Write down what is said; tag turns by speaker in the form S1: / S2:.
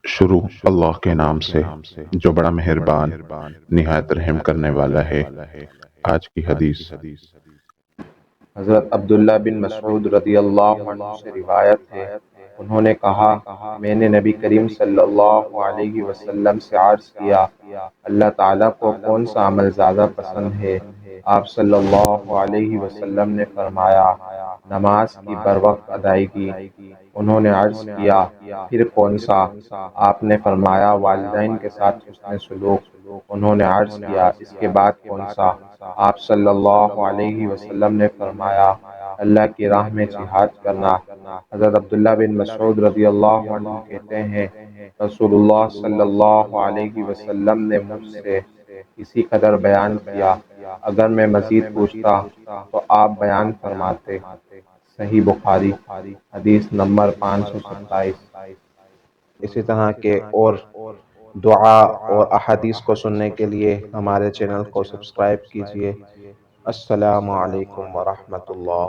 S1: شروع اللہ کے نام سے جو بڑا مہربان نہایت رحم کرنے والا ہے۔ آج کی حدیث۔
S2: حضرت عبداللہ بن مسعود رضی اللہ عنہ سے روایت ہے، انہوں نے کہا، میں نے نبی کریم صلی اللہ علیہ وسلم سے عرض کیا، اللہ تعالیٰ کو کون سا عمل زیادہ پسند ہے؟ آپ صلی اللہ علیہ وسلم نے فرمایا، نماز کی بروقت ادائیگی۔ انہوں نے عرض کیا، پھر کون سا؟ آپ نے فرمایا، والدین کے ساتھ حسن سلوک۔ انہوں نے عرض کیا، اس کے بعد کون سا؟ آپ صلی اللہ علیہ وسلم نے فرمایا، اللہ کی راہ میں جہاد کرنا۔ حضرت عبداللہ بن مسعود رضی اللہ عنہ کہتے ہیں، رسول اللہ صلی اللہ علیہ وسلم نے مجھ سے اسی قدر بیان کیا، اگر میں مزید پوچھتا تو آپ بیان فرماتے۔ صحیح بخاری، حدیث نمبر 527۔ اسی طرح کے اور دعا اور احادیث کو سننے کے لیے ہمارے چینل کو سبسکرائب کیجیے۔ السلام علیکم ورحمۃ اللہ۔